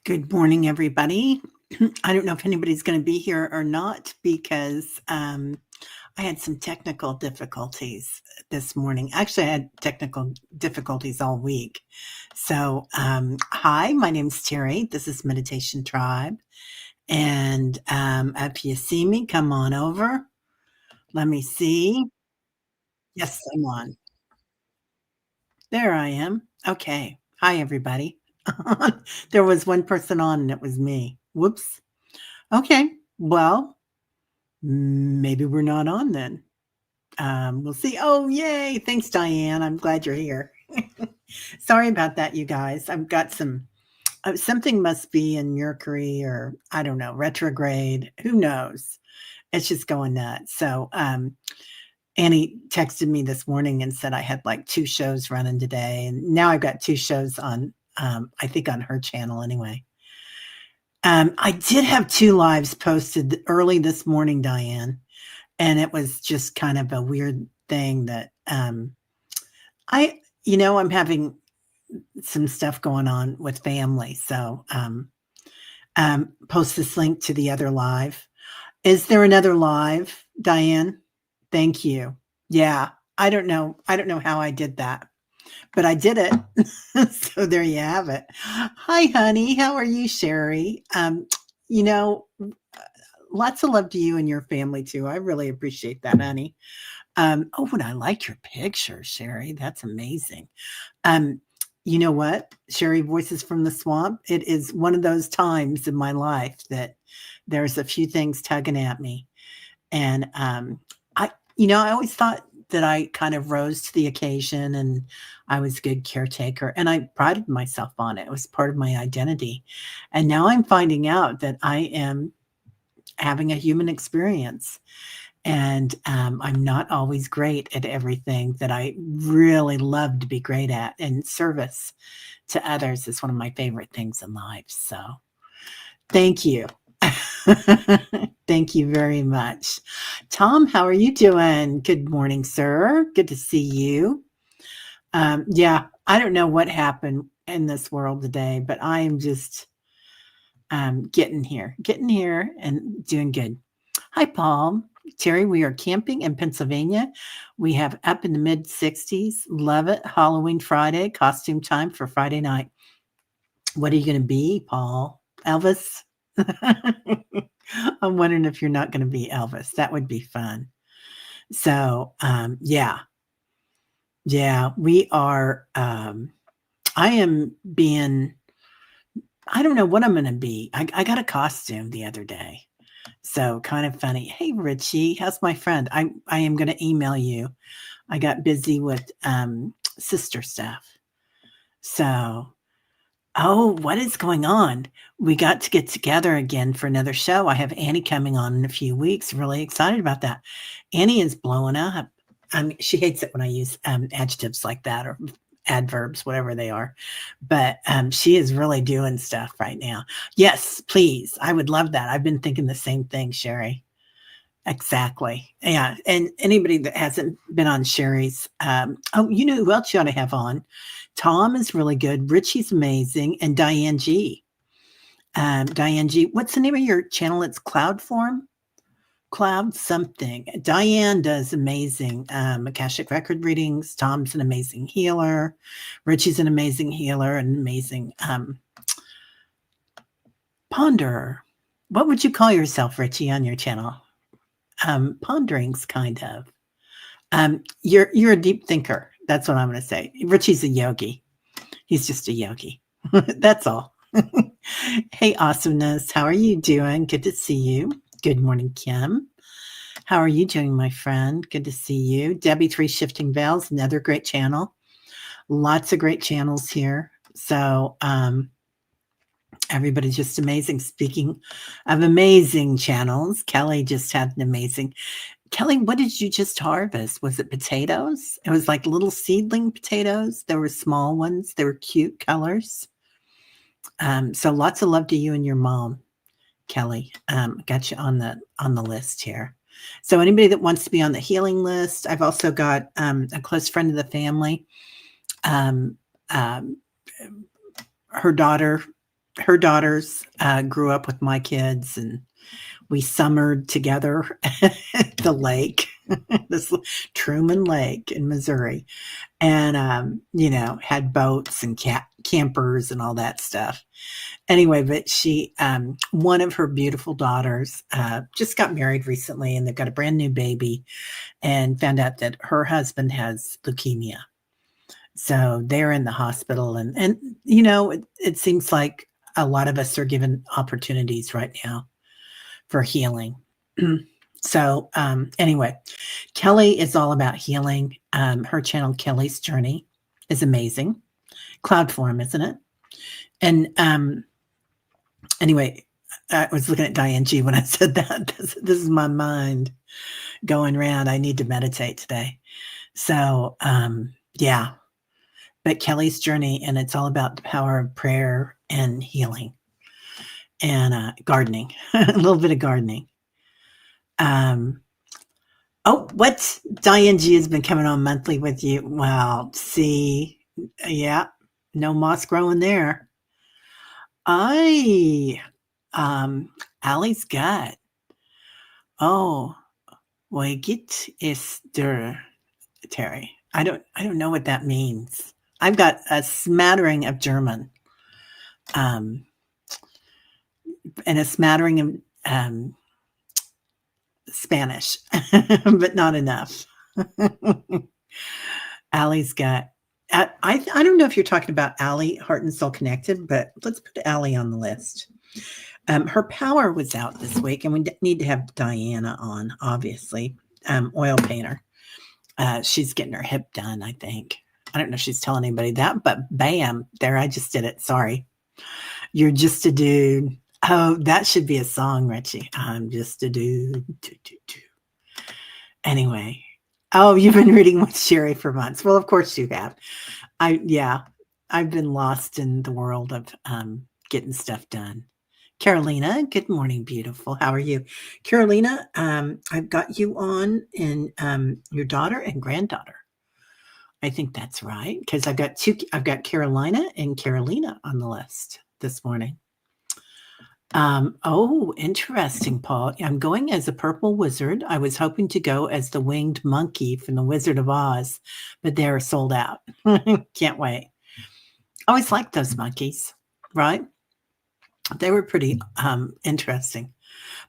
Good morning, everybody. I don't know if anybody's going to be here or not because I had some technical difficulties this morning. Actually, I had technical difficulties all week. So, hi, my name's Terry. This is Meditation Tribe. And if you see me, come on over. Let me see. Yes, I'm on. There I am. Okay. Hi, everybody. There was one person on and it was me. Whoops. Okay. Well, maybe we're not on then. We'll see. Oh, yay. Thanks, Diane. I'm glad you're here. Sorry about that, you guys. I've got something must be in Mercury or I don't know, retrograde. Who knows? It's just going nuts. So, Annie texted me this morning and said I had like 2 shows running today. And now I've got 2 shows on, I think on her channel anyway. I did have 2 lives posted early this morning, Diane. And it was just kind of a weird thing that, I'm having some stuff going on with family. So, post this link to the other live. Is there another live, Diane? Thank you. Yeah. I don't know. I don't know how I did that, but I did it. So there you have it. Hi, honey. How are you, Sherry? You know, lots of love to you and your family too. I really appreciate that, honey. Oh, and I like your picture, Sherry. That's amazing. You know what? Sherry, Voices from the Swamp. It is one of those times in my life that there's a few things tugging at me. And I always thought that I kind of rose to the occasion and I was a good caretaker and I prided myself on it. It was part of my identity. And now I'm finding out that I am having a human experience. And I'm not always great at everything that I really love to be great at. And service to others is one of my favorite things in life. So thank you. Thank you very much. Tom, how are you doing? Good morning, sir. Good to see you. Yeah, I don't know what happened in this world today, but I am just getting here and doing good. Hi, Paul. Terry, we are camping in Pennsylvania. We have up in the mid 60s. Love it. Halloween Friday, costume time for Friday night. What are you going to be, Paul? Elvis? I'm wondering if you're not going to be Elvis. That would be fun. So, yeah, we are. I am being, I don't know what I'm going to be. I got a costume the other day. So kind of funny. Hey, Richie, how's my friend? I am going to email you. I got busy with sister stuff. So, oh, what is going on? We got to get together again for another show. I have Annie coming on in a few weeks. Really excited about that. Annie is blowing up. She hates it when I use adjectives like that or adverbs, whatever they are. But she is really doing stuff right now. Yes, please. I would love that. I've been thinking the same thing, Sherry. Exactly. Yeah. And anybody that hasn't been on Sherry's, you know who else you ought to have on? Tom is really good. Richie's amazing. And Diane G. Diane G. What's the name of your channel? It's Cloud Form? Cloud something. Diane does amazing Akashic record readings. Tom's an amazing healer. Richie's an amazing healer, an amazing ponderer. What would you call yourself, Richie, on your channel? Ponderings, kind of. You're a deep thinker. That's what I'm going to say. Richie's a yogi. He's just a yogi. That's all. Hey, awesomeness. How are you doing? Good to see you. Good morning, Kim. How are you doing, my friend? Good to see you. Debbie 3 Shifting Veils, another great channel. Lots of great channels here. So everybody's just amazing. Speaking of amazing channels, Kelly just had an amazing. Kelly, what did you just harvest? Was it potatoes? It was like little seedling potatoes. There were small ones. They were cute colors. So lots of love to you and your mom, Kelly. Got you on the list here. So anybody that wants to be on the healing list, I've also got a close friend of the family. Her daughter her daughters grew up with my kids, and we summered together at the lake, this Truman Lake in Missouri, and had boats and campers and all that stuff. Anyway, but one of her beautiful daughters just got married recently, and they've got a brand new baby, and found out that her husband has leukemia. So they're in the hospital, and it seems like a lot of us are given opportunities right now for healing. So anyway, Kelly is all about healing. Her channel, Kelly's Journey, is amazing. Cloud form, isn't it? And anyway, I was looking at Diane G when I said that. This is my mind going around. I need to meditate today. So yeah, but Kelly's Journey, and it's all about the power of prayer and healing and gardening, a little bit of gardening. What? Diane G has been coming on monthly with you. Well, see, yeah, no moss growing there. Allie's got. Oh, Wegit is der Teri. I don't know what that means. I've got a smattering of German, and a smattering of Spanish, but not enough. Allie's got. I don't know if you're talking about Allie, Heart and Soul Connected, but let's put Allie on the list. Her power was out this week, and we need to have Diana on, obviously. Oil painter. She's getting her hip done, I think. I don't know if she's telling anybody that, but bam, there, I just did it. Sorry. You're just a dude. Oh, that should be a song, Richie. I'm just a dude. Anyway. Oh, you've been reading with Sherry for months. Well, of course you have. I've been lost in the world of getting stuff done. Carolina, good morning, beautiful. How are you? Carolina, I've got you on, and your daughter and granddaughter. I think that's right, because I've got Carolina and Carolina on the list this morning. Oh, interesting, Paul. I'm going as a purple wizard. I was hoping to go as the winged monkey from the Wizard of Oz, but they're sold out. Can't wait. I always liked those monkeys, right? They were pretty interesting.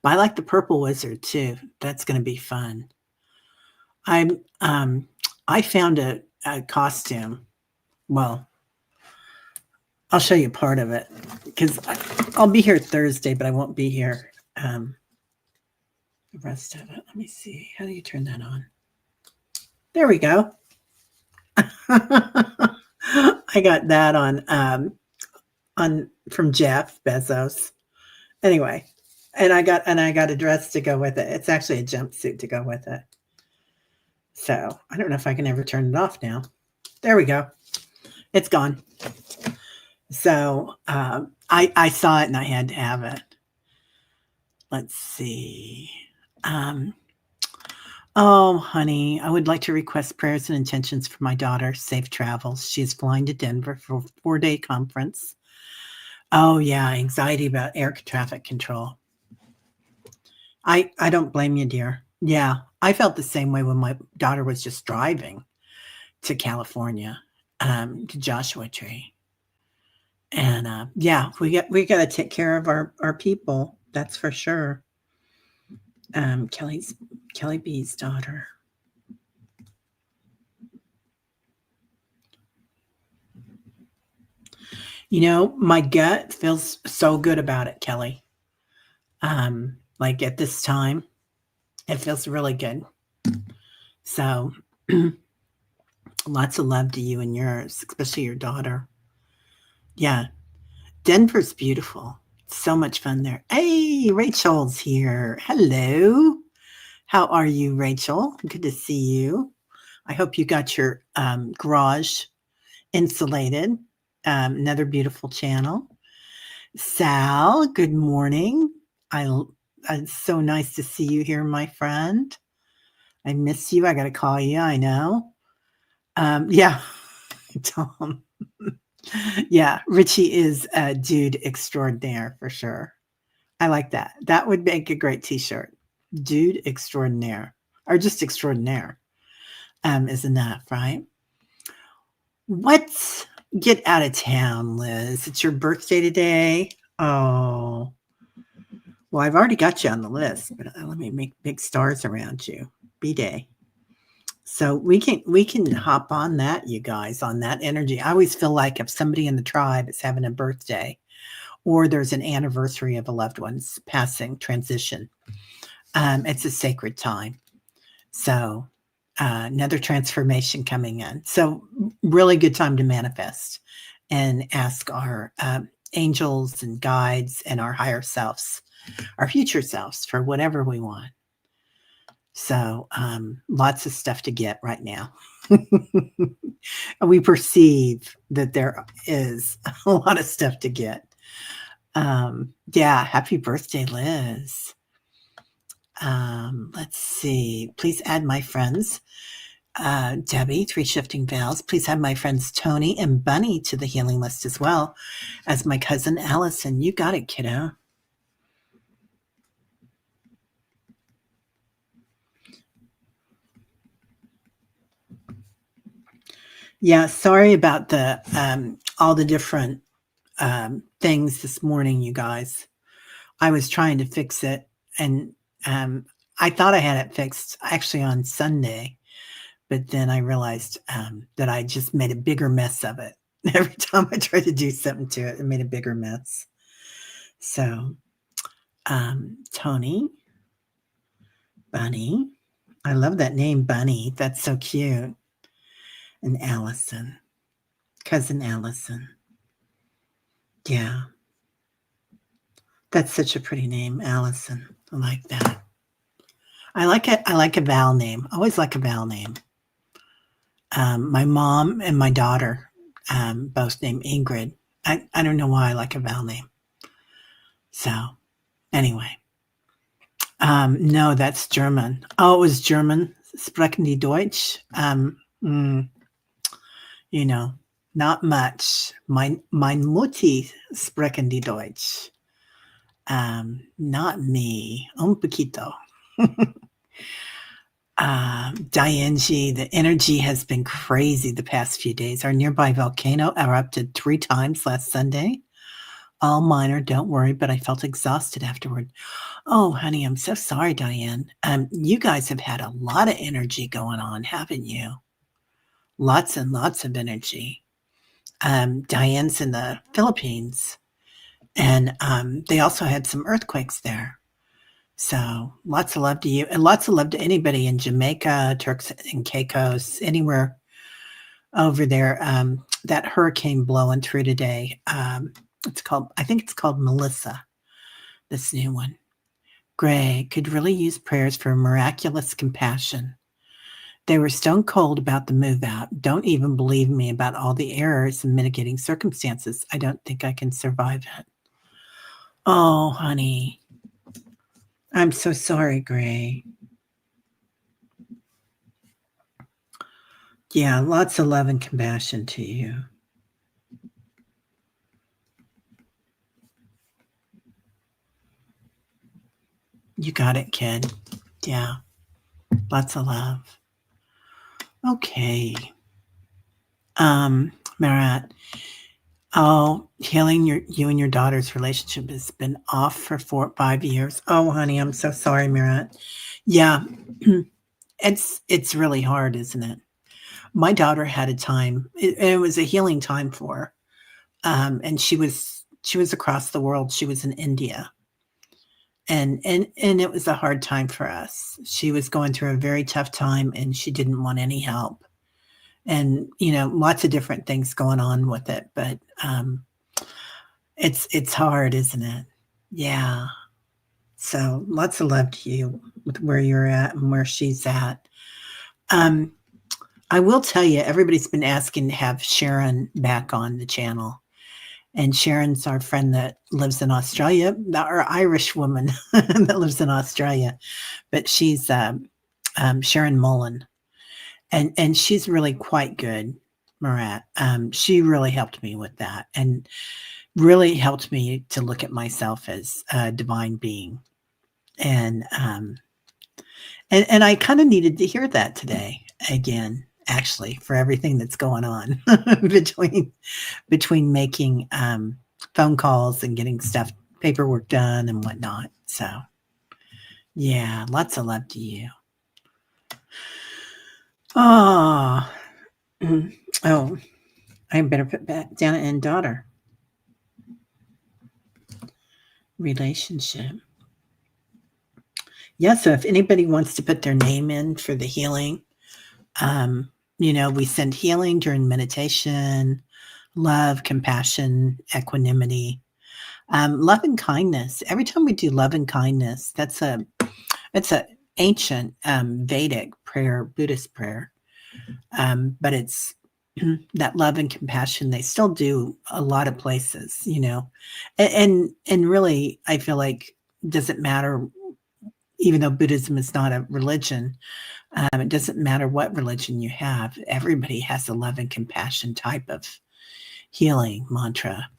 But I like the purple wizard too. That's going to be fun. I found a costume. Well, I'll show you part of it, because I'll be here Thursday, but I won't be here the rest of it. Let me see. How do you turn that on? There we go. I got that on from Jeff Bezos. Anyway, and I got a dress to go with it. It's actually a jumpsuit to go with it. So I don't know if I can ever turn it off now. There we go. It's gone. So I saw it and I had to have it. Let's see. Oh, honey, I would like to request prayers and intentions for my daughter. Safe travels. She is flying to Denver for a 4-day conference. Oh, yeah, anxiety about air traffic control. I don't blame you, dear. Yeah, I felt the same way when my daughter was just driving to California, to Joshua Tree. And yeah, we got to take care of our people. That's for sure. Kelly B's daughter. My gut feels so good about it, Kelly. Like at this time, it feels really good. So lots of love to you and yours, especially your daughter. Yeah. Denver's beautiful. So much fun there. Hey, Rachel's here. Hello. How are you, Rachel? Good to see you. I hope you got your garage insulated. Another beautiful channel. Sal, good morning. It's so nice to see you here, my friend. I miss you. I got to call you. I know. Yeah, Tom. Yeah, Richie is a dude extraordinaire for sure. I like that. That would make a great T-shirt. Dude extraordinaire, or just extraordinaire, is enough, right? What's get out of town, Liz? It's your birthday today. Oh, well, I've already got you on the list, but let me make big stars around you. B-Day. So we can hop on that, you guys, on that energy. I always feel like if somebody in the tribe is having a birthday or there's an anniversary of a loved one's passing, transition, it's a sacred time. So another transformation coming in. So really good time to manifest and ask our angels and guides and our higher selves, our future selves for whatever we want. So lots of stuff to get right now. We perceive that there is a lot of stuff to get. Yeah, happy birthday, Liz. Let's see. Please add my friends. Debbie, Three Shifting Veils. Please add my friends Tony and Bunny to the healing list as well as my cousin Allison. You got it, kiddo. Yeah, sorry about the all the different things this morning, you guys. I was trying to fix it, and I thought I had it fixed actually on Sunday, but then I realized that I just made a bigger mess of it. Every time I tried to do something to it, it made a bigger mess. So, Tony, Bunny, I love that name, Bunny. That's so cute. And Allison, cousin Allison. Yeah, that's such a pretty name, Allison. I like that. I like it. I like a vowel name. I always like a vowel name. My mom and my daughter both named Ingrid. I don't know why I like a vowel name. So anyway, no, that's German. Oh, it was German. Sprechen die Deutsch? You know, not much. Mein Mutti sprechen die Deutsch. Not me. Un poquito. Diane G, the energy has been crazy the past few days. Our nearby volcano erupted 3 times last Sunday. All minor, don't worry, but I felt exhausted afterward. Oh, honey, I'm so sorry, Diane. You guys have had a lot of energy going on, haven't you? Lots and lots of energy. Diane's in the Philippines, and they also had some earthquakes there. So lots of love to you, and lots of love to anybody in Jamaica, Turks and Caicos, anywhere over there. That hurricane blowing through today. I think it's called Melissa, this new one. Gray could really use prayers for miraculous compassion. They were stone cold about the move out. Don't even believe me about all the errors and mitigating circumstances. I don't think I can survive it. Oh, honey. I'm so sorry, Gray. Yeah, lots of love and compassion to you. You got it, kid. Yeah, lots of love. Okay. Marat. Oh, healing you and your daughter's relationship has been off for 5 years. Oh, honey, I'm so sorry, Marat. Yeah, it's really hard, isn't it? My daughter had a time. It was a healing time for her, and she was across the world. She was in India, and it was a hard time for us. She was going through a very tough time, and she didn't want any help. And lots of different things going on with it, but it's hard, isn't it? Yeah. So lots of love to you with where you're at and where she's at. I will tell you, everybody's been asking to have Sharon back on the channel. And Sharon's our friend that lives in Australia, our Irish woman that lives in Australia. But she's Sharon Mullen. And she's really quite good, Murat. She really helped me with that and really helped me to look at myself as a divine being. And and I kind of needed to hear that today again, actually, for everything that's going on between making phone calls and getting stuff paperwork done and whatnot. So yeah, lots of love to you. Oh, oh, I better put back down and daughter relationship. Yeah, so if anybody wants to put their name in for the healing, we send healing during meditation, love, compassion, equanimity, love and kindness. Every time we do love and kindness, it's a ancient Vedic prayer, Buddhist prayer, but it's that love and compassion. They still do a lot of places, and really, I feel like doesn't matter. Even though Buddhism is not a religion, it doesn't matter what religion you have. Everybody has a love and compassion type of healing mantra.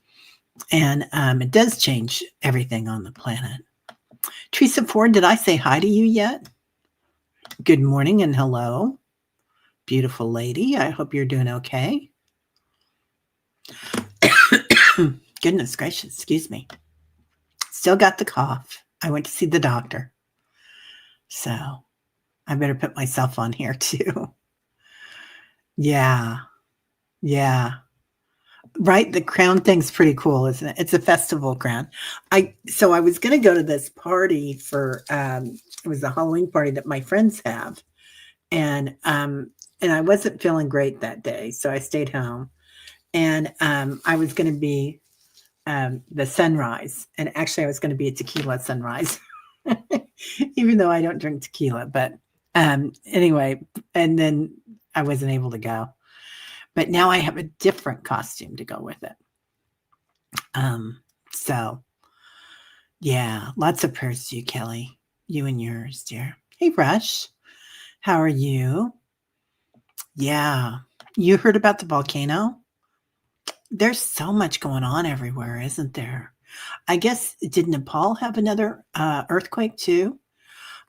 And it does change everything on the planet. Teresa Ford, did I say hi to you yet? Good morning and hello. Beautiful lady. I hope you're doing okay. Goodness gracious, excuse me. Still got the cough. I went to see the doctor. So I better put myself on here too. Yeah. Right, the crown thing's pretty cool, isn't it? It's a festival crown. I was gonna go to this party for it was a Halloween party that my friends have. And I wasn't feeling great that day, so I stayed home. And I was gonna be the sunrise. And actually I was gonna be a tequila sunrise. Even though I don't drink tequila, but anyway, and then I wasn't able to go. But now I have a different costume to go with it. So yeah, lots of prayers to you, Kelly. You and yours, dear. Hey, Rush. How are you? Yeah. You heard about the volcano? There's so much going on everywhere, isn't there? I guess, did Nepal have another earthquake too?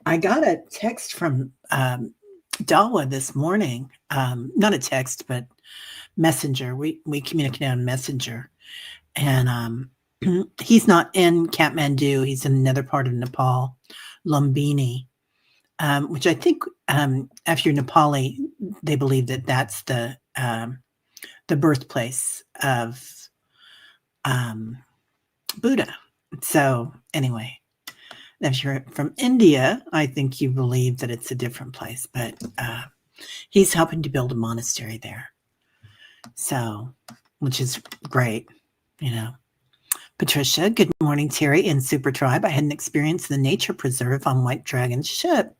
I got a text from Dawa this morning. Not a text, but Messenger. We communicate on Messenger. And he's not in Kathmandu. He's in another part of Nepal, Lumbini, which I think, if you're Nepali, they believe that that's the birthplace of Buddha. So anyway, if you're from India, I think you believe that it's a different place, but he's helping to build a monastery there. So, which is great, Patricia, good morning, Teri in Super Tribe. I had an experience in the nature preserve on White Dragon's ship.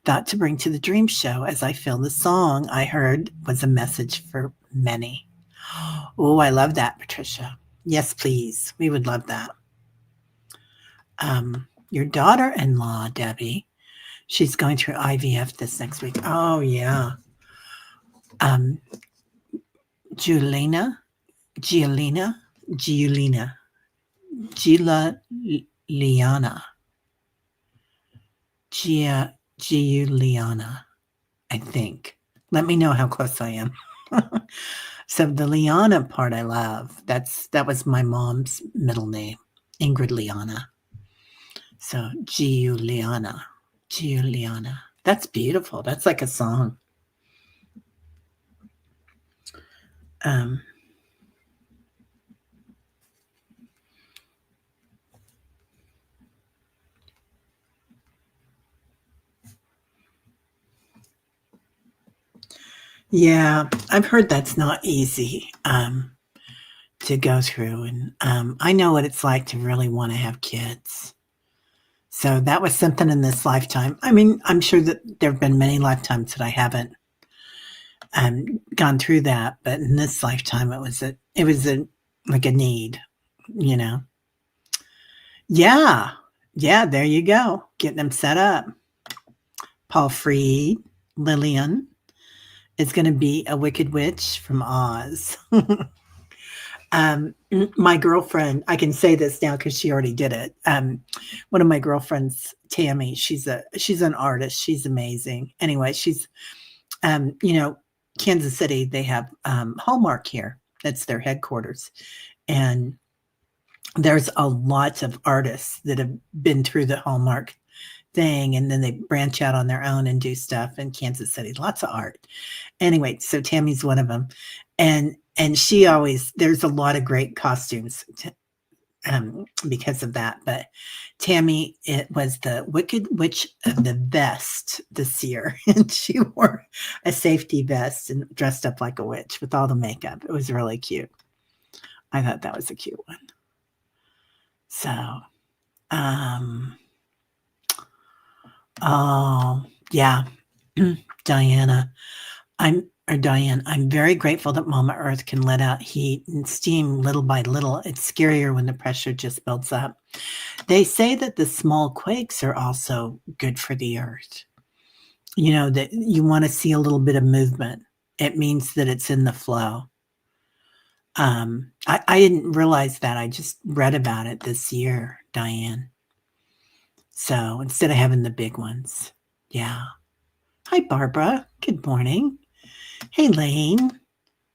Thought to bring to the dream show as I feel the song I heard was a message for many. Oh, I love that, Patricia. Yes, please. We would love that. Your daughter-in-law, Debbie, she's going through IVF this next week. Oh, yeah. Giuliana, Giuliana, I think. Let me know how close I am. So the Liana part I love. That was my mom's middle name, Ingrid Liana. So Giuliana. That's beautiful. That's like a song. Yeah, I've heard that's not easy to go through. And I know what it's like to really want to have kids. So that was something in this lifetime. I mean, I'm sure that there have been many lifetimes that I haven't gone through that, but in this lifetime, it was like a need, Yeah, there you go, getting them set up. Paul Freed, Lillian, is going to be a wicked witch from Oz. My girlfriend, I can say this now because she already did it. One of my girlfriends, Tammy, she's an artist. She's amazing. Anyway, she's you know, Kansas City, they have Hallmark here. That's their headquarters. And there's a lot of artists that have been through the Hallmark thing, and then they branch out on their own and do stuff in Kansas City. Lots of art. Anyway, so Tammy's one of them. And she always, there's a lot of great costumes because of that. But Tammy, it was the Wicked Witch of the Vest this year. And she wore a safety vest and dressed up like a witch with all the makeup. It was really cute. I thought that was a cute one. So, oh, yeah. Diane, I'm very grateful that Mama Earth can let out heat and steam little by little. It's scarier when the pressure just builds up. They say that the small quakes are also good for the earth. You know, that you want to see a little bit of movement. It means that it's in the flow. I didn't realize that. I just read about it this year, Diane. So instead of having the big ones. Yeah. Hi, Barbara. Good morning. Hey, Lane.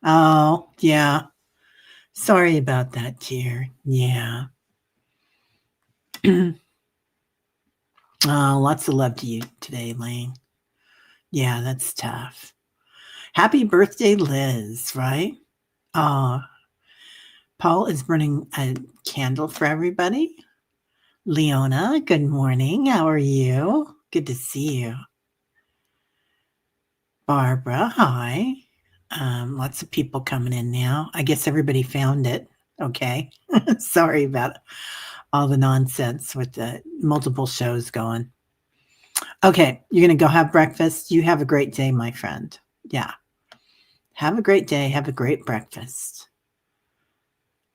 Oh, yeah. Sorry about that, dear. Yeah. Oh, lots of love to you today, Lane. Yeah, that's tough. Happy birthday, Liz, right? Paul is burning a candle for everybody. Leona, good morning. How are you? Good to see you. Barbara, hi. Lots of people coming in now. I guess everybody found it. Okay. Sorry about all the nonsense with the multiple shows going. Okay, you're going to go have breakfast. You have a great day, my friend. Yeah. Have a great day. Have a great breakfast.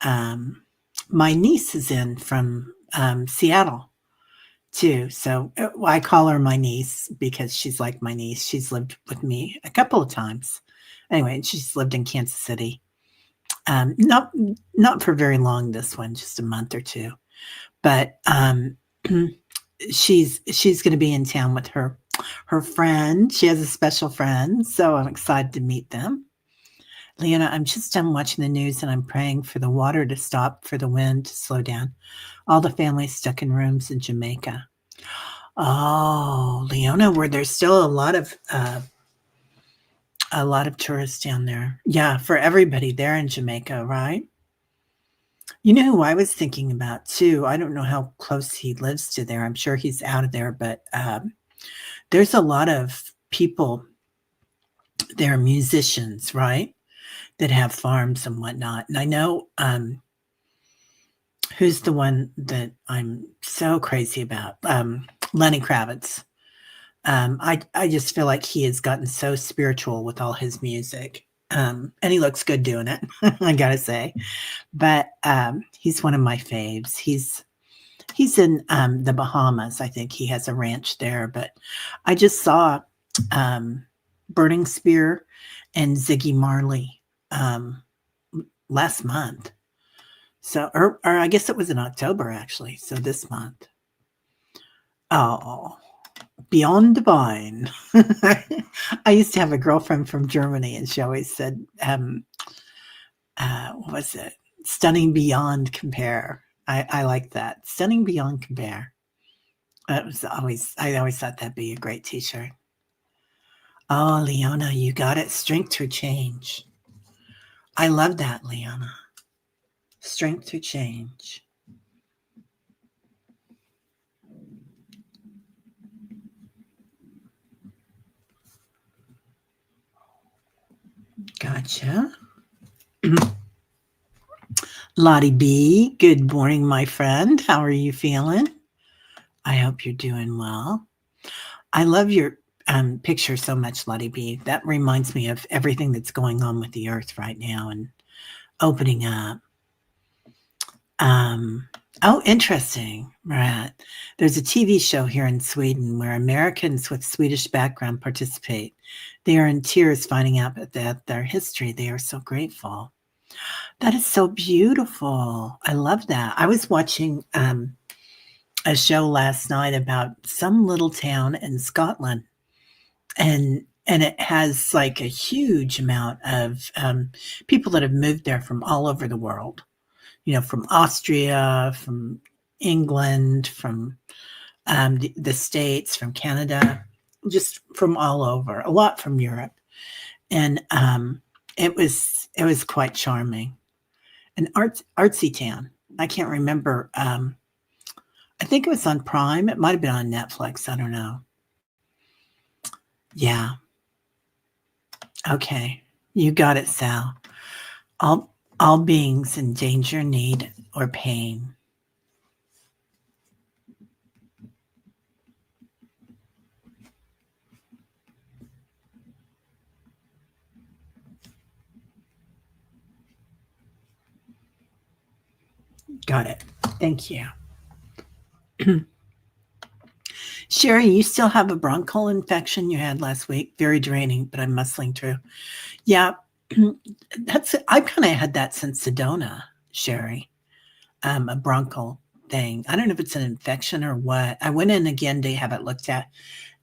My niece is in from Seattle too. So I call her my niece because she's like my niece. She's lived with me a couple of times. Anyway, she's lived in Kansas City. Not for very long, this one, just a month or two. But she's going to be in town with her friend. She has a special friend, so I'm excited to meet them. Leona, I'm just done watching the news and I'm praying for the water to stop, for the wind to slow down. All the families stuck in rooms in Jamaica. Oh, Leona, where there's still a lot of tourists down there. Yeah, for everybody there in Jamaica, right? You know who I was thinking about too? I don't know how close he lives to there. I'm sure he's out of there, but there's a lot of people there, musicians, right? That have farms and whatnot. And I know who's the one that I'm so crazy about? Lenny Kravitz. I just feel like he has gotten so spiritual with all his music. And he looks good doing it, I gotta say. But he's one of my faves. He's in the Bahamas. I think he has a ranch there. But I just saw Burning Spear and Ziggy Marley last month. So, or I guess it was in October actually. So this month. Oh, Beyond Divine. I used to have a girlfriend from Germany, and she always said, what was it? Stunning beyond compare. I like that. Stunning beyond compare. I always thought that'd be a great t-shirt. Oh, Leona, you got it. Strength through change. I love that, Leona. Strength through change. Gotcha. Lottie B, good morning, my friend. How are you feeling? I hope you're doing well. I love your picture so much, Lottie B. That reminds me of everything that's going on with the earth right now and opening up. Oh, interesting, right. There's a TV show here in Sweden where Americans with Swedish background participate. They are in tears finding out that their history. They are so grateful. That is so beautiful. I love that. I was watching a show last night about some little town in Scotland, and it has like a huge amount of people that have moved there from all over the world. From Austria, from England, from the States, from Canada, just from all over, a lot from Europe. And it was quite charming. An artsy town. I can't remember. I think it was on Prime. It might have been on Netflix. I don't know. Yeah. Okay. You got it, Sal. All beings in danger, need, or pain. Got it. Thank you. Sherry, you still have a bronchial infection you had last week. Very draining, but I'm muscling through. Yeah, I've kind of had that since Sedona, Sherry. A bronchial thing. I don't know if it's an infection or what. I went in again to have it looked at,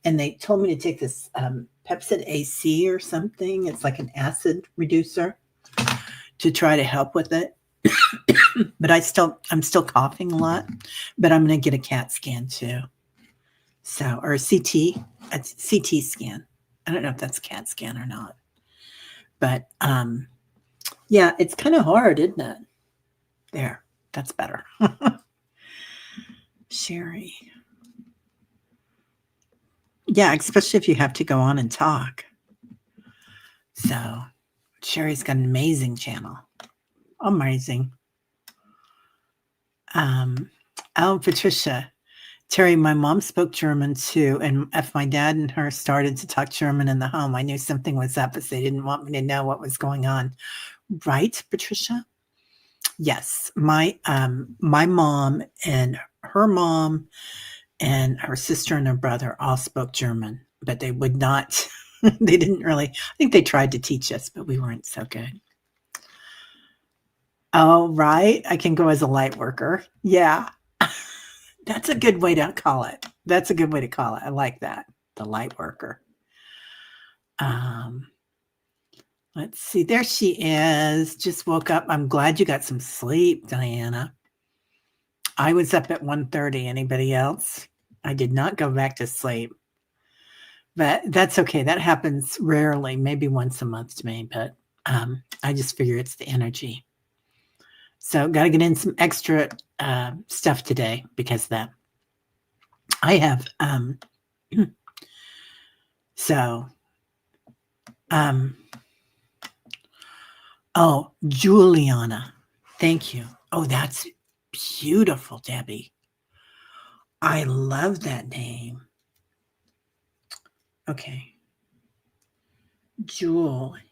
and they told me to take this Pepsid AC or something. It's like an acid reducer to try to help with it. But I'm still coughing a lot. But I'm going to get a CAT scan too. So, or a CT scan. I don't know if that's a CAT scan or not. But yeah, it's kind of hard, isn't it? There, that's better. Sherry. Yeah, especially if you have to go on and talk. So, Sherry's got an amazing channel. Amazing. Oh, Patricia. Teri, my mom spoke German too, and if my dad and her started to talk German in the home, I knew something was up as they didn't want me to know what was going on. Right, Patricia? Yes. My mom and her sister and her brother all spoke German, but they would not they didn't really. I think they tried to teach us, but we weren't so good. Oh, right. I can go as a light worker. Yeah. That's a good way to call it. That's a good way to call it. I like that. The light worker. Um, let's see. There she is. Just woke up. I'm glad you got some sleep, Diana. I was up at 1:30. Anybody else? I did not go back to sleep. But that's okay. That happens rarely, maybe once a month to me, but I just figure it's the energy. So got to get in some extra stuff today because of that. I have so oh, Juliana. Thank you. Oh, that's beautiful, Debbie. I love that name. Okay. Juliana.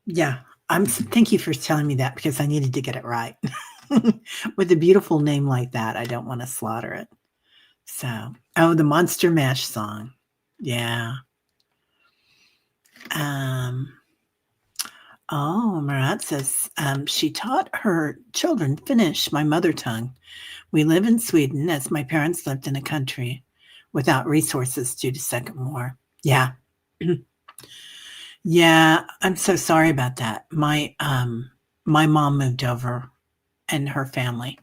Yeah. Thank you for telling me that because I needed to get it right. With a beautiful name like that, I don't want to slaughter it. So, oh, the Monster Mash song. Yeah. Oh, Marat says she taught her children Finnish, my mother tongue. We live in Sweden as my parents lived in a country without resources due to Second War. Yeah. Yeah, I'm so sorry about that. My mom moved over and her family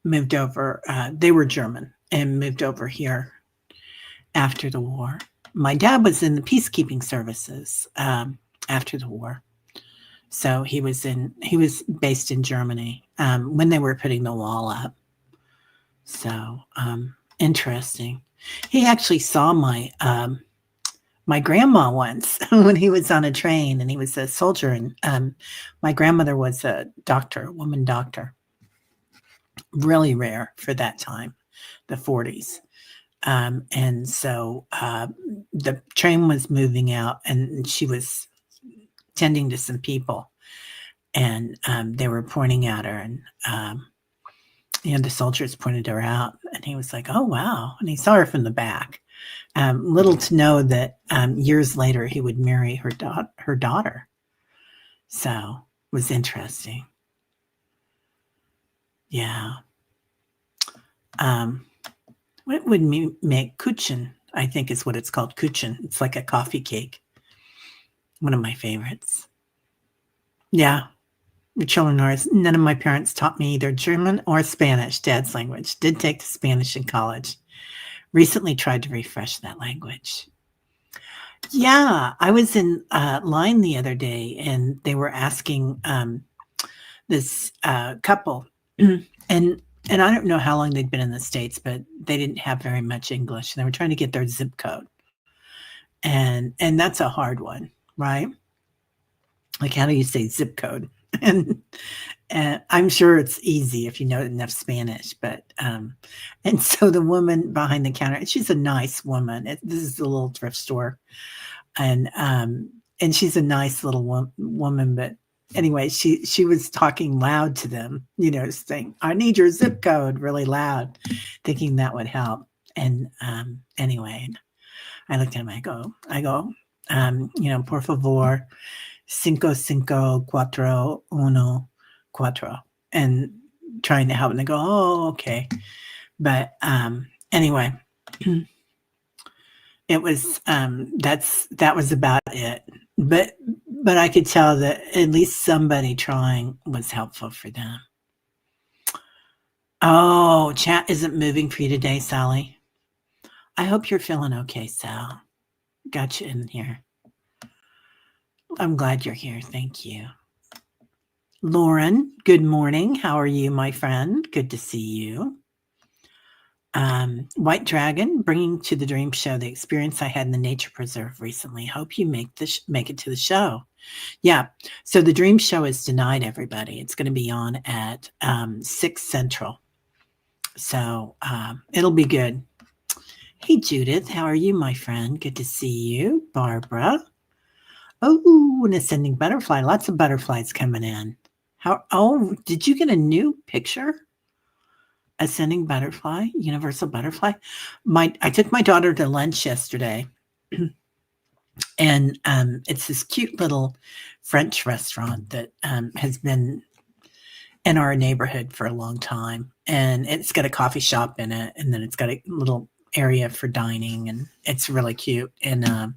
moved over. They were German and moved over here after the war. My dad was in the peacekeeping services after the war. So he was based in Germany when they were putting the wall up. So interesting. He actually saw my grandma once when he was on a train and he was a soldier, and my grandmother was a doctor, a woman doctor. Really rare for that time, the 40s. And so the train was moving out and she was tending to some people. and they were pointing at her, and the soldiers pointed her out, and he was like, "Oh wow!" And he saw her from the back. Little to know that years later he would marry her daughter. So it was interesting. Yeah. What would make Kuchen? I think is what it's called. Kuchen. It's like a coffee cake. One of my favorites. Yeah. The children are. None of my parents taught me either German or Spanish, Dad's language. Did take the Spanish in college. Recently tried to refresh that language. Yeah, I was in line the other day, and they were asking this couple, and I don't know how long they'd been in the States, but they didn't have very much English. They were trying to get their zip code, and that's a hard one, right? Like, how do you say zip code? And I'm sure it's easy if you know enough Spanish, but and so the woman behind the counter, she's a nice woman. This is a little thrift store, and she's a nice little woman, but anyway, she was talking loud to them, saying, "I need your zip code," really loud, thinking that would help. And anyway, I looked at him. I go, por favor, 5541 4, and trying to help. And they go, "Oh, okay." But anyway, it was that was about it. But I could tell that at least somebody trying was helpful for them. Oh, chat isn't moving for you today, Sally. I hope you're feeling okay, Sal. Got you in here. I'm glad you're here. Thank you. Lauren, good morning. How are you, my friend? Good to see you. White Dragon, bringing to the Dream Show the experience I had in the nature preserve recently. Hope you make it to the show. Yeah. So the Dream Show is tonight, everybody. It's going to be on at 6 Central. So it'll be good. Hey, Judith. How are you, my friend? Good to see you. Barbara. Oh, an ascending butterfly. Lots of butterflies coming in. Did you get a new picture? Ascending butterfly, universal butterfly. I took my daughter to lunch yesterday, and it's this cute little French restaurant that has been in our neighborhood for a long time, and it's got a coffee shop in it, and then it's got a little area for dining, and it's really cute. And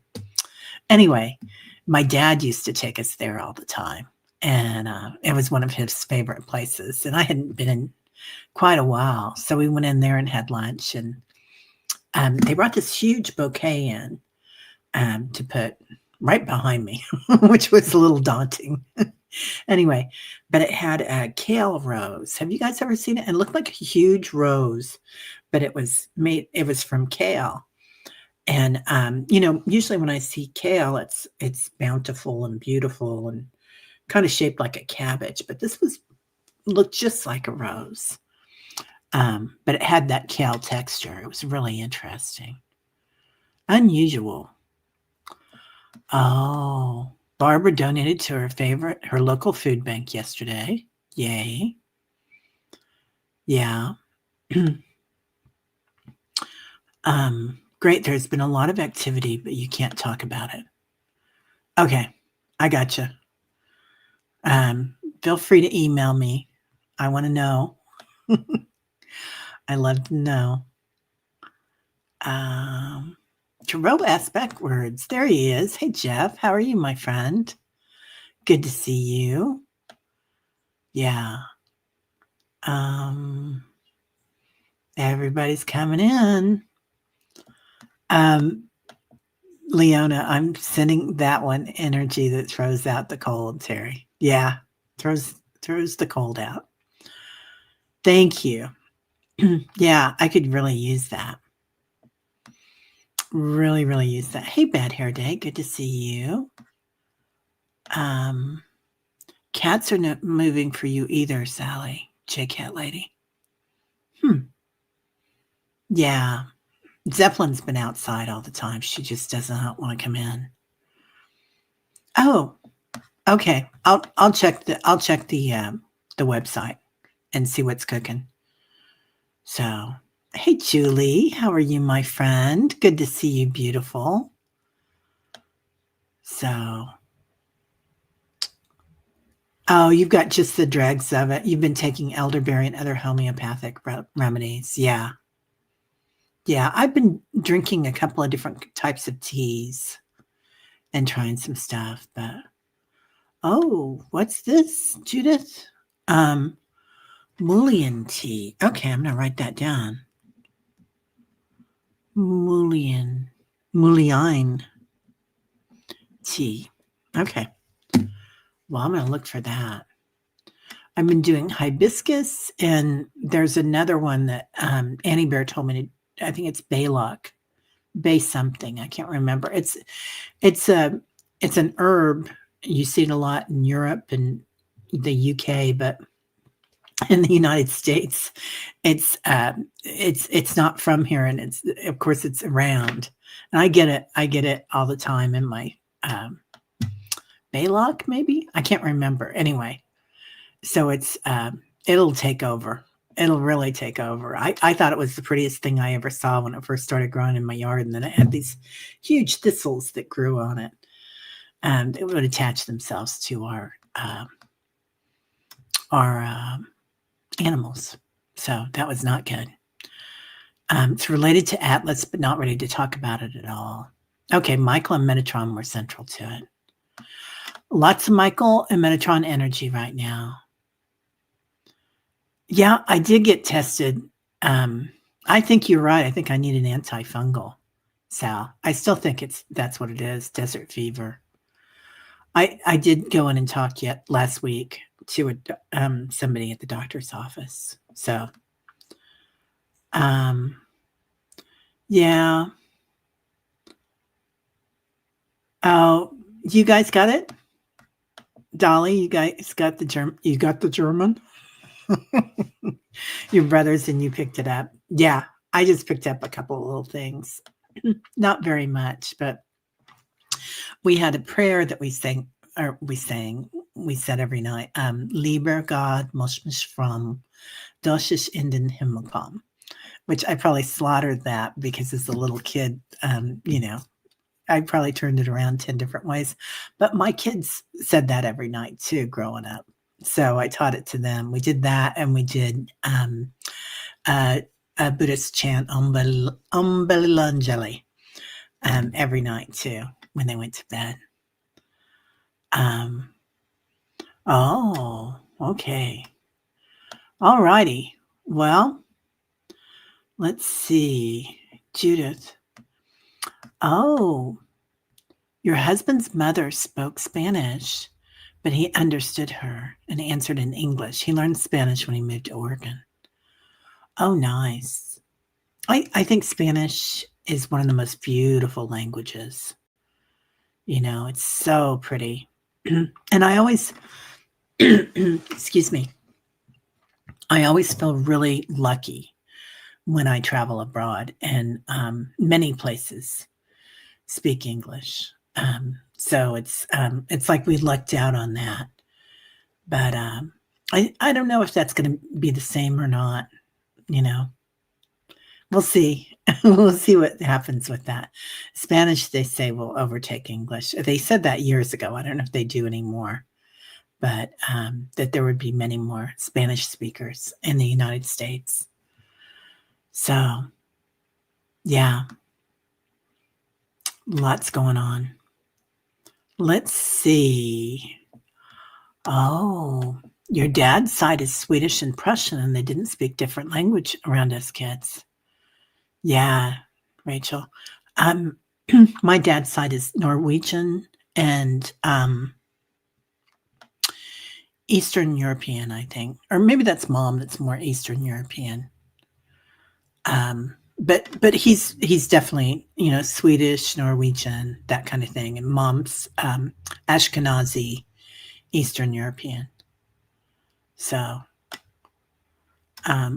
anyway, my dad used to take us there all the time, and it was one of his favorite places, and I hadn't been in quite a while. So we went in there and had lunch, and they brought this huge bouquet in to put right behind me, which was a little daunting. Anyway, but it had a kale rose. Have you guys ever seen it? It looked like a huge rose, but it was from kale. And usually when I see kale, it's bountiful and beautiful and kind of shaped like a cabbage, but this looked just like a rose. But it had that kale texture. It was really interesting. Unusual. Oh, Barbara donated to her local food bank yesterday. Yay. Yeah. Great. There's been a lot of activity, but you can't talk about it. Okay. I gotcha. Feel free to email me. I want to know. I love to know. Tarot aspect words. There he is. Hey, Jeff. How are you, my friend? Good to see you. Yeah. Everybody's coming in. Leona, I'm sending that one energy that throws out the cold, Teri. Yeah. Throws the cold out. Thank you. Yeah, I could really use that. Really, really use that. Hey, Bad Hair Day. Good to see you. Cats are not moving for you either, Sally. J-Cat Lady. Yeah. Zeppelin's been outside all the time. She just does not want to come in. Oh, Okay, I'll check the website and see what's cooking. So, hey Julie, how are you, my friend? Good to see you, beautiful. So, oh, you've got just the dregs of it. You've been taking elderberry and other homeopathic remedies. Yeah. Yeah, I've been drinking a couple of different types of teas and trying some stuff, but oh, what's this, Judith? Um, Mullion tea. Okay, I'm gonna write that down. Mullion, Mulliine tea. Okay, well, I'm gonna look for that. I've been doing hibiscus, and there's another one that Annie Bear told me to. I think it's Baylock, Bay something. I can't remember. It's a it's an herb. You see it a lot in Europe and the UK, but in the United States, it's not from here, and it's of course it's around. And I get it. I get it all the time in my Baylock, maybe I can't remember. Anyway, so it'll take over. It'll really take over. I thought it was the prettiest thing I ever saw when it first started growing in my yard, and then it had these huge thistles that grew on it, and it would attach themselves to our animals. So that was not good. It's related to Atlas, but not ready to talk about it at all. Okay, Michael and Metatron were central to it. Lots of Michael and Metatron energy right now. Yeah, I did get tested. I think you're right. I think I need an antifungal, Sal. I still think that's what it is, desert fever. I did go in and talk last week to somebody at the doctor's office. So, yeah. Oh, you guys got it? Dolly, you guys got the German? You got the German? Your brothers and you picked it up. Yeah, I just picked up a couple of little things. Not very much, but we had a prayer that we said every night. Lieber God, muss mich from, das ist in den Himmel kommen, which I probably slaughtered that because as a little kid, I probably turned it around 10 different ways. But my kids said that every night too, growing up. So I taught it to them. We did that, and we did a Buddhist chant, Umbalanjali, every night too, when they went to bed. Oh, okay. All righty. Well, let's see. Judith. Oh, your husband's mother spoke Spanish, but he understood her and answered in English. He learned Spanish when he moved to Oregon. Oh, nice. I think Spanish is one of the most beautiful languages. It's so pretty. And I always, excuse me, I always feel really lucky when I travel abroad, and many places speak English. So it's like we lucked out on that. But I don't know if that's going to be the same or not. We'll see. We'll see what happens with that. Spanish, they say, will overtake English. They said that years ago. I don't know if they do anymore, but that there would be many more Spanish speakers in the United States. So, yeah, lots going on. Let's see. Oh, your dad's side is Swedish and Prussian, and they didn't speak different language around us kids. Yeah, Rachel. My dad's side is Norwegian and Eastern European, I think. Or maybe that's mom that's more Eastern European. But he's definitely, Swedish, Norwegian, that kind of thing. And mom's Ashkenazi, Eastern European. So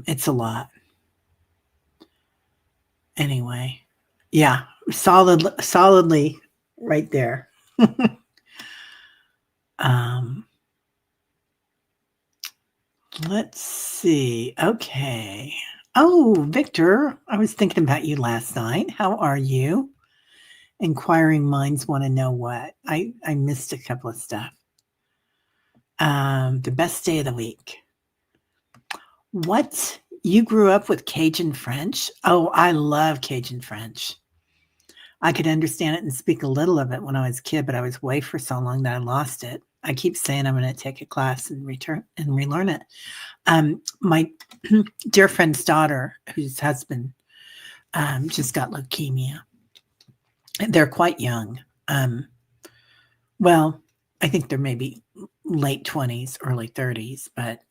it's a lot. Anyway, yeah, solidly right there. Um, let's see. Okay. Oh, Victor, I was thinking about you last night. How are you? Inquiring minds want to know what. I missed a couple of stuff. The best day of the week. What? You grew up with Cajun French? Oh, I love Cajun French. I could understand it and speak a little of it when I was a kid, but I was away for so long that I lost it. I keep saying I'm going to take a class and return and relearn it. My dear friend's daughter, whose husband just got leukemia, they're quite young. Well, I think they're maybe late 20s, early 30s, but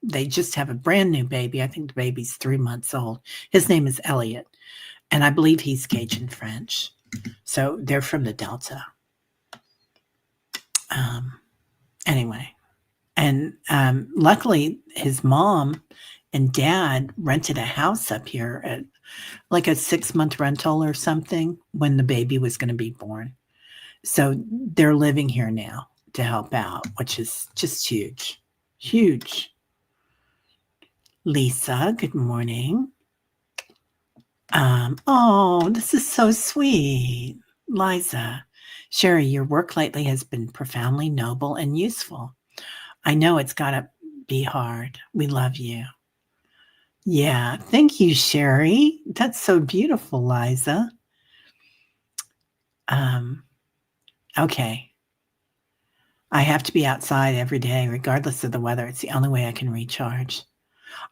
they just have a brand new baby. I think the baby's 3 months old. His name is Elliot, and I believe he's Cajun French. So they're from the Delta. Anyway, and luckily his mom and dad rented a house up here at like a 6-month rental or something when the baby was going to be born. So they're living here now to help out, which is just huge. Huge. Lisa, good morning. Oh, this is so sweet. Liza, Sherry, your work lately has been profoundly noble and useful. I know it's got to be hard. We love you. Yeah, thank you, Sherry. That's so beautiful, Liza. Okay. I have to be outside every day, regardless of the weather. It's the only way I can recharge.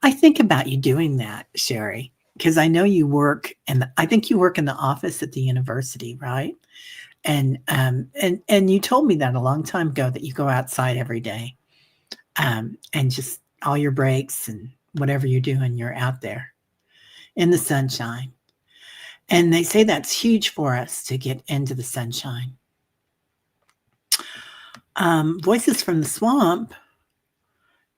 I think about you doing that, Sherry, because I know you work, and I think you work in the office at the university, right? And you told me that a long time ago that you go outside every day, and just all your breaks and whatever you're doing, you're out there in the sunshine. And they say that's huge for us to get into the sunshine. Voices from the swamp.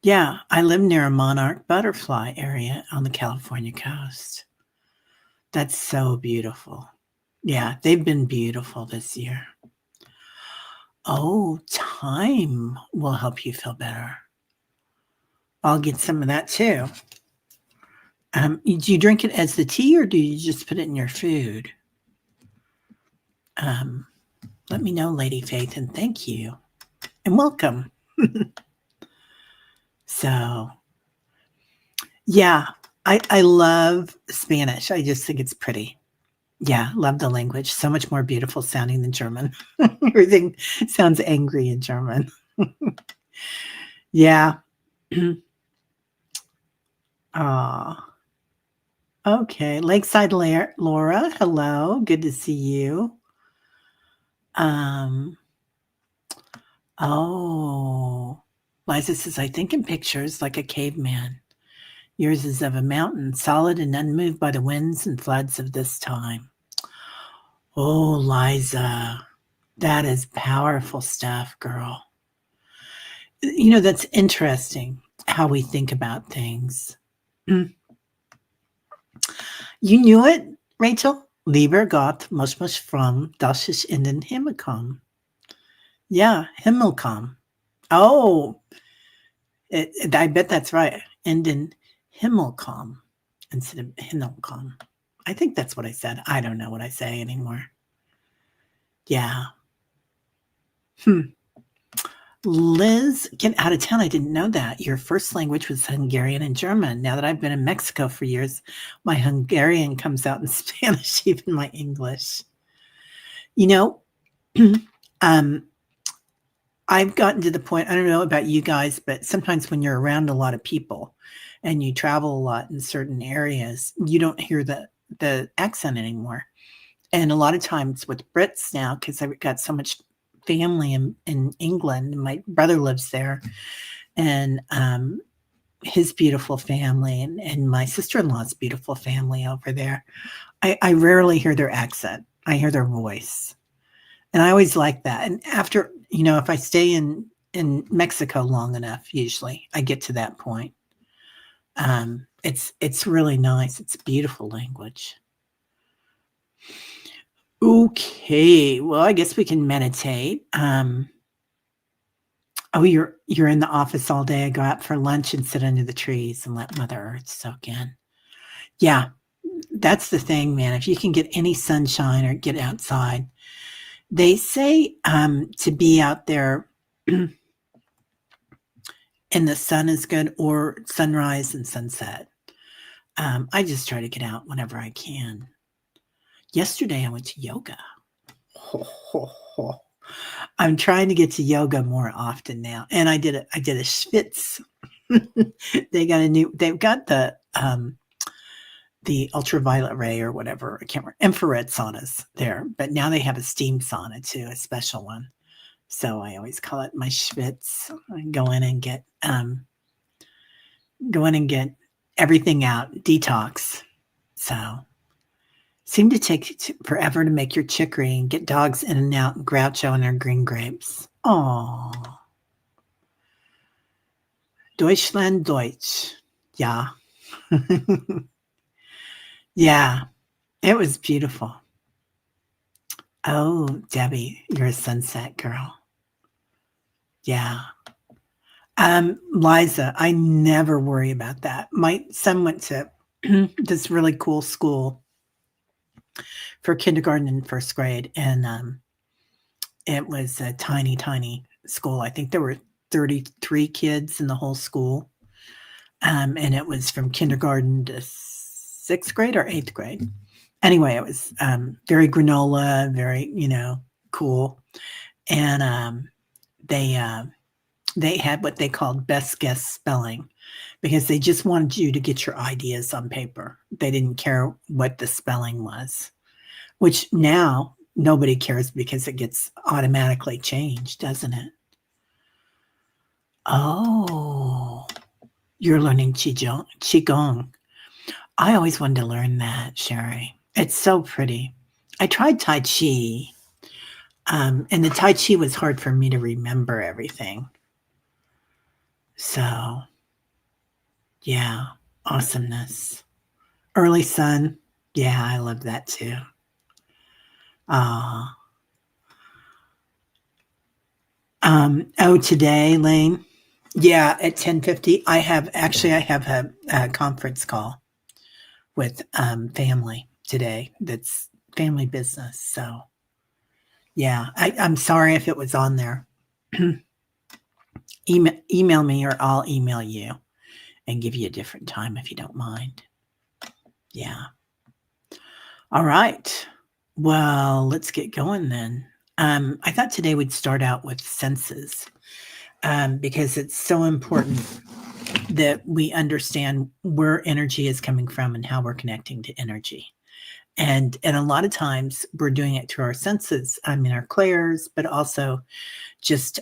Yeah, I live near a monarch butterfly area on the California coast. That's so beautiful. Yeah, they've been beautiful this year. Oh, thyme will help you feel better. I'll get some of that too. Do you drink it as the tea or do you just put it in your food? Let me know, Lady Faith, and thank you. And welcome. So, yeah, I love Spanish. I just think it's pretty. Yeah, love the language. So much more beautiful sounding than German. Everything sounds angry in German. Yeah. Aw. Okay. Lakeside Laura, hello. Good to see you. Oh. Liza says, I think in pictures like a caveman. Yours is of a mountain, solid and unmoved by the winds and floods of this time. Oh, Liza, that is powerful stuff, girl. You know, that's interesting how we think about things. You knew it, Rachel? Lieber Gott muss mich from, das ist in den Himmel kommen. Yeah, Himmel kommen. Oh, I bet that's right. In den Himmel kommen instead of Himmel kommen. I think that's what I said. I don't know what I say anymore. Yeah. Liz, get out of town. I didn't know that. Your first language was Hungarian and German. Now that I've been in Mexico for years, my Hungarian comes out in Spanish, even my English. You know, I've gotten to the point, I don't know about you guys, but sometimes when you're around a lot of people and you travel a lot in certain areas, you don't hear the accent anymore. And a lot of times with Brits now, because I've got so much family in England, my brother lives there, and his beautiful family, and my sister-in-law's beautiful family over there. I rarely hear their accent. I hear their voice. And I always like that. And after, if I stay in Mexico long enough, usually I get to that point. It's really nice. It's a beautiful language. Okay, well, I guess we can meditate. Oh, you're in the office all day. I go out for lunch and sit under the trees and let Mother Earth soak in. Yeah, that's the thing, man. If you can get any sunshine or get outside, they say to be out there in the sun is good, or sunrise and sunset. I just try to get out whenever I can. Yesterday, I went to yoga. I'm trying to get to yoga more often now, and I did a schwitz. They've got the ultraviolet ray or whatever, I can't remember, infrared saunas there, but now they have a steam sauna too, a special one. So I always call it my schwitz. I go in and get everything out, detox. So seemed to take forever to make your chicory and get dogs in and out and Groucho and their green grapes. Oh, Deutschland Deutsch. Yeah. Yeah, it was beautiful. Oh, Debbie, you're a sunset girl. Yeah. Liza, I never worry about that. My son went to this really cool school for kindergarten and first grade, and it was a tiny, tiny school. I think there were 33 kids in the whole school, and it was from kindergarten to sixth grade or eighth grade. Anyway, it was very granola, very cool, and they had what they called best guess spelling because they just wanted you to get your ideas on paper. They didn't care what the spelling was, which now nobody cares because it gets automatically changed, doesn't it? Oh, you're learning Qigong. I always wanted to learn that, Sherry. It's so pretty. I tried Tai Chi, and the Tai Chi was hard for me to remember everything. So, yeah, awesomeness. Early sun. Yeah, I love that too. Uh, today, Lane. Yeah, at 10:50, I have a conference call with family today. That's family business. So, yeah, I'm sorry if it was on there. Email me or I'll email you and give you a different time if you don't mind. Yeah. All right. Well, let's get going then. I thought today we'd start out with senses because it's so important that we understand where energy is coming from and how we're connecting to energy. And a lot of times we're doing it through our senses. I mean, our clairs, but also just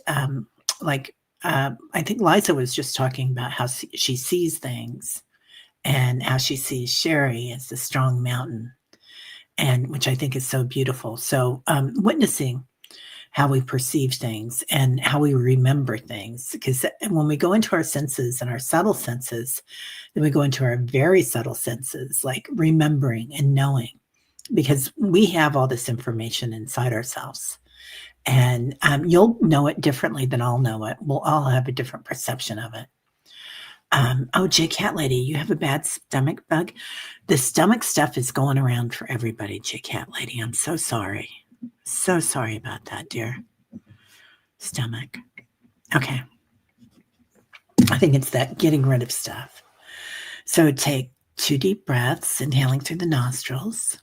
I think Liza was just talking about how she sees things and how she sees Sherry as the strong mountain, and which I think is so beautiful. So witnessing how we perceive things and how we remember things, because when we go into our senses and our subtle senses, then we go into our very subtle senses, like remembering and knowing, because we have all this information inside ourselves. And you'll know it differently than I'll know it. We'll all have a different perception of it. Oh, J Cat Lady, you have a bad stomach bug? The stomach stuff is going around for everybody, J Cat Lady. I'm so sorry. So sorry about that, dear. Stomach. Okay. I think it's that getting rid of stuff. So take 2 deep breaths, inhaling through the nostrils,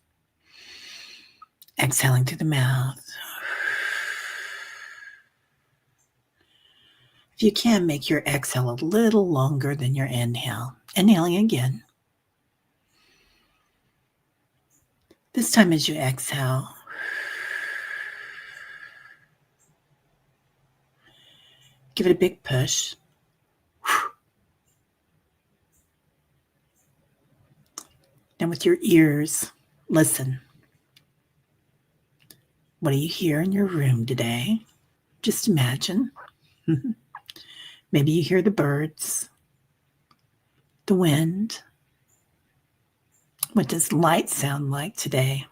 exhaling through the mouth. If you can, make your exhale a little longer than your inhale. Inhaling again. This time as you exhale, give it a big push. Now with your ears, listen. What do you hear in your room today? Just imagine. Maybe you hear the birds, the wind. What does light sound like today?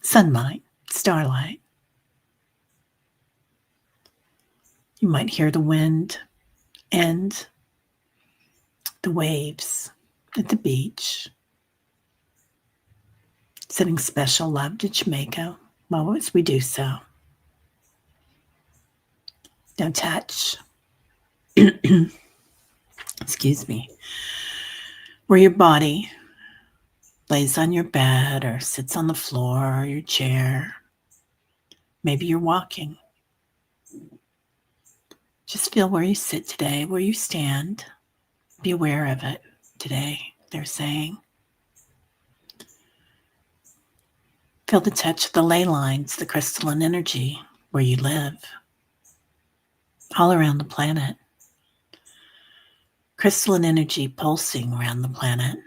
Sunlight, starlight. You might hear the wind and the waves at the beach, sending special love to Jamaica while as we do so. Now touch, excuse me, where your body lays on your bed or sits on the floor or your chair. Maybe you're walking. Just feel where you sit today, where you stand. Be aware of it today, they're saying. Feel the touch of the ley lines, the crystalline energy where you live, all around the planet. Crystalline energy pulsing around the planet.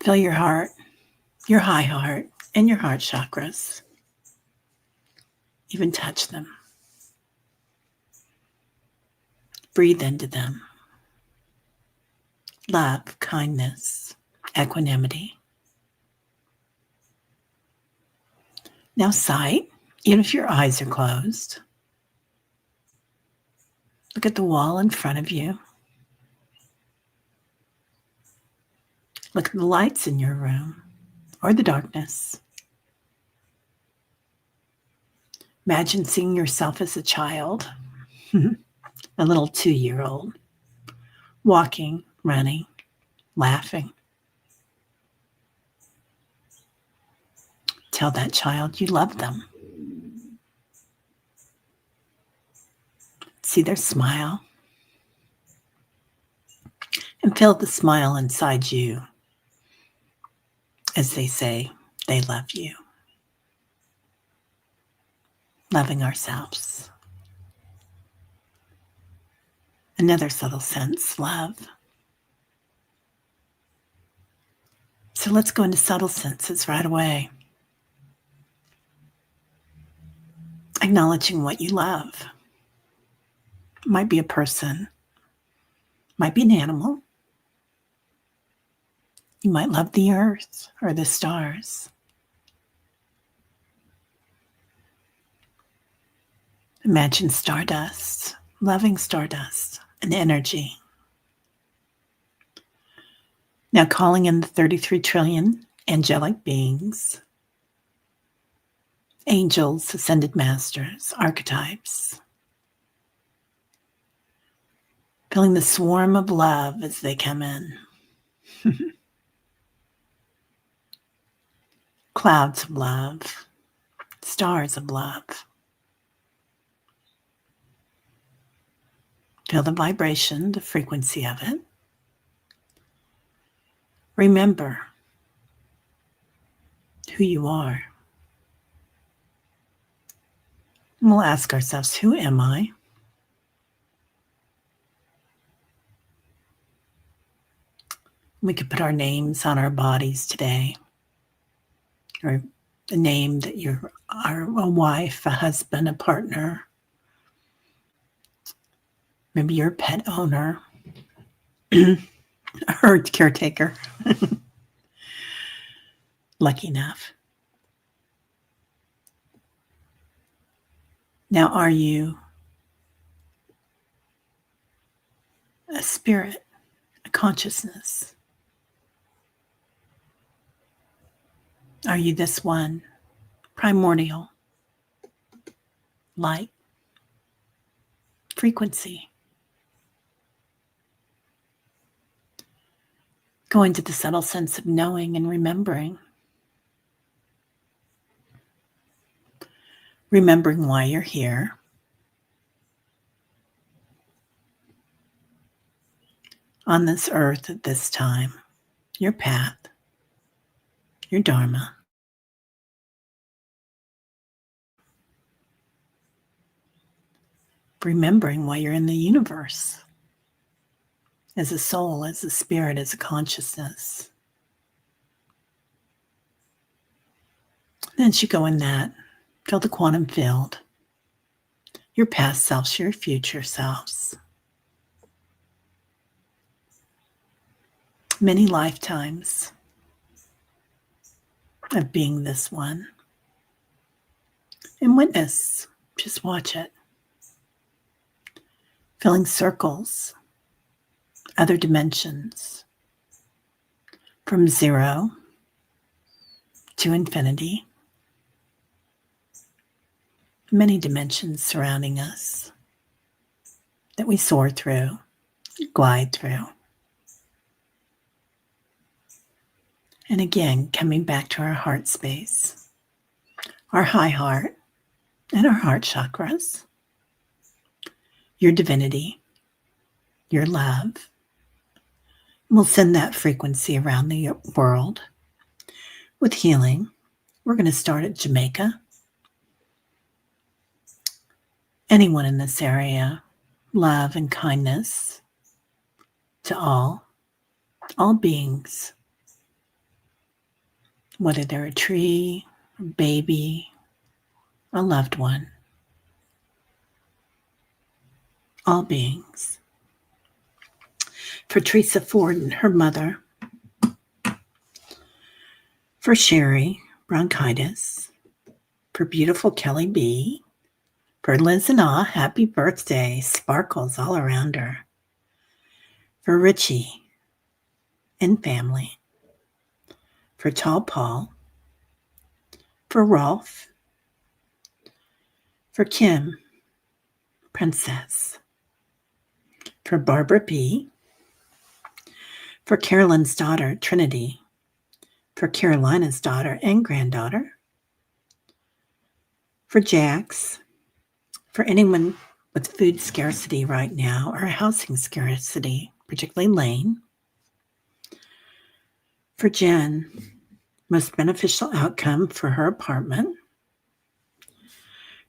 Feel your heart, your high heart, and your heart chakras. Even touch them. Breathe into them. Love, kindness, equanimity. Now sight, even if your eyes are closed. Look at the wall in front of you. Look at the lights in your room or the darkness. Imagine seeing yourself as a child, a little 2-year-old, walking, running, laughing. Tell that child you love them. See their smile. And feel the smile inside you as they say they love you. Loving ourselves. Another subtle sense, love. So let's go into subtle senses right away. Acknowledging what you love. Might be a person. Might be an animal. You might love the earth or the stars. Imagine stardust, loving stardust, an energy. Now calling in the 33 trillion angelic beings, angels, ascended masters, archetypes. Feeling the swarm of love as they come in. Clouds of love, stars of love. Feel the vibration, the frequency of it. Remember who you are. And we'll ask ourselves, who am I? We could put our names on our bodies today, or the name that you are, a wife, a husband, a partner. Maybe you're a pet owner or caretaker. Lucky enough. Now, are you a spirit, a consciousness? Are you this one, primordial, light, frequency? Go into the subtle sense of knowing and remembering. Remembering why you're here. On this earth at this time, your path, your dharma. Remembering why you're in the universe. As a soul, as a spirit, as a consciousness. Then you go in that, feel the quantum field. Your past selves, your future selves. Many lifetimes of being this one. and witness. Just watch it. Filling circles, other dimensions, from 0 to infinity. Many dimensions surrounding us that we soar through, glide through. And again, coming back to our heart space, our high heart and our heart chakras, your divinity, your love. We'll send that frequency around the world with healing. We're going to start at Jamaica. Anyone in this area, love and kindness to all beings, whether they're a tree, a baby, a loved one, all beings. For Teresa Ford and her mother, for Sherry, bronchitis, for beautiful Kelly B, for Liz and Ah, happy birthday, sparkles all around her, for Richie and family, for Tall Paul, for Rolf, for Kim, Princess, for Barbara B, for Carolyn's daughter, Trinity, for Carolina's daughter and granddaughter, for Jax, for anyone with food scarcity right now or housing scarcity, particularly Lane, for Jen, most beneficial outcome for her apartment,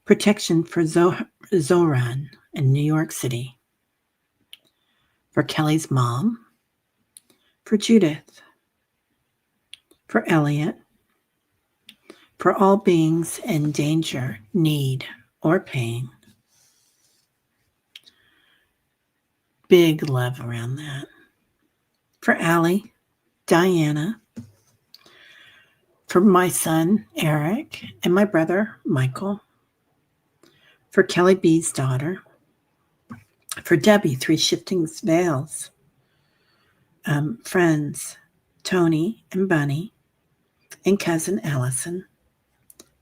protection for Zoran in New York City, for Kelly's mom, for Judith, for Elliot, for all beings in danger, need, or pain. Big love around that. For Allie, Diana, for my son, Eric, and my brother, Michael, for Kelly B's daughter, for Debbie, 3 Shifting Veils, friends, Tony and Bunny, and cousin Allison,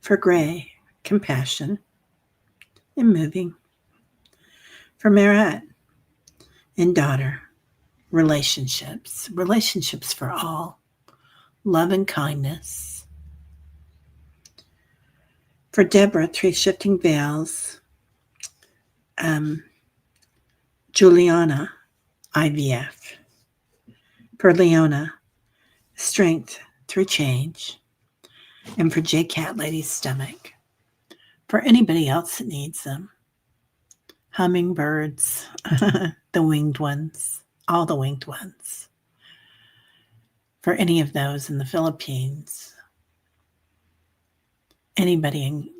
for Gray, compassion, and moving, for Marat and daughter, relationships for all, love and kindness, for Deborah, 3 Shifting Veils, Juliana, IVF, for Leona, strength through change, and for J Cat Lady's stomach, for anybody else that needs them. Hummingbirds, the winged ones, all the winged ones, for any of those in the Philippines, anybody in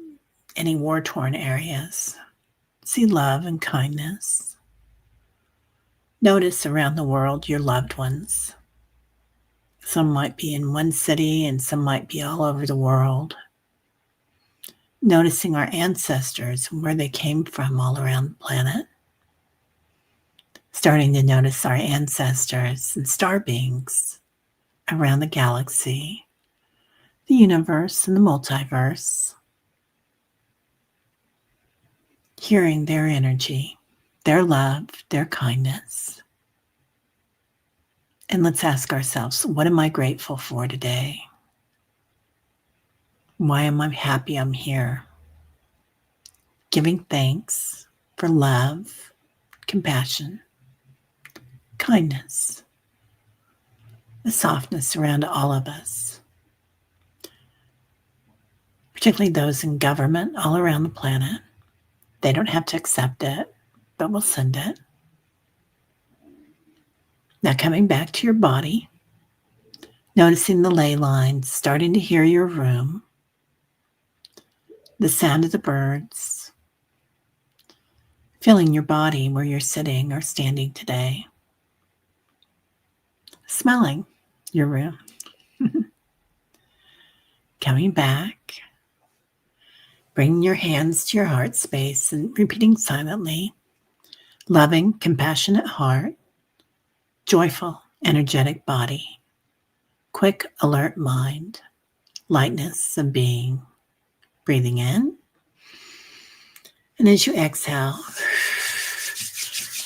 any war-torn areas. See love and kindness. Notice around the world your loved ones. Some might be in one city and some might be all over the world. Noticing our ancestors and where they came from all around the planet. Starting to notice our ancestors and star beings around the galaxy, the universe and the multiverse. Hearing their energy, their love, their kindness. And let's ask ourselves, what am I grateful for today? Why am I happy I'm here? Giving thanks for love, compassion, kindness, the softness around all of us, particularly those in government all around the planet. They don't have to accept it, but we'll send it. Now coming back to your body, noticing the ley lines, starting to hear your room, the sound of the birds, feeling your body where you're sitting or standing today, smelling your room, coming back, Bringing your hands to your heart space and repeating silently. Loving, compassionate heart. Joyful, energetic body. Quick, alert mind. Lightness of being. Breathing in. And as you exhale,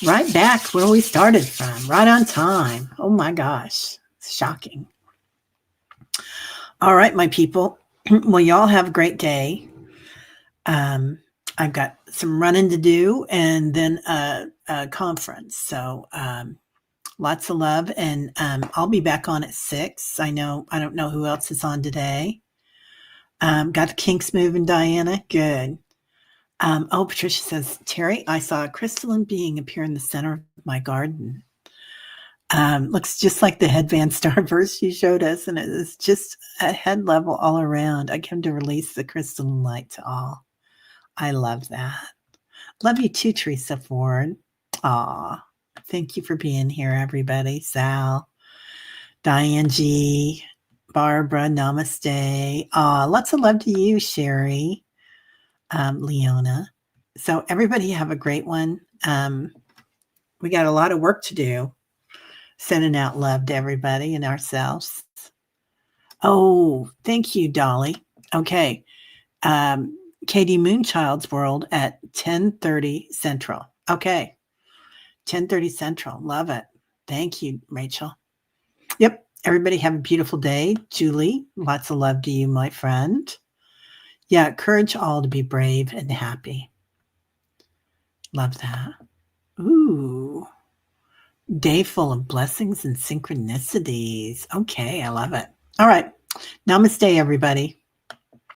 right back where we started from, right on time. Oh my gosh, shocking. All right, my people. Well, y'all have a great day. I've got some running to do and then a conference. So lots of love. And I'll be back on at 6. I don't know who else is on today. Got the kinks moving, Diana. Good. Patricia says, Teri, I saw a crystalline being appear in the center of my garden. Looks just like the headband starburst you showed us, and it is just at head level all around. I came to release the crystalline light to all. I love that. Love you too, Teresa Ford. Aw, thank you for being here, everybody. Sal, Diane G, Barbara, namaste. Aw, lots of love to you, Sherry, Leona. So everybody have a great one. We got a lot of work to do. Sending out love to everybody and ourselves. Oh, thank you, Dolly. Okay. Katie Moonchild's World at 10:30 Central. Okay. 10:30 Central. Love it. Thank you, Rachel. Yep. Everybody have a beautiful day. Julie, lots of love to you, my friend. Yeah, encourage all to be brave and happy. Love that. Ooh. Day full of blessings and synchronicities. Okay, I love it. All right. Namaste, everybody.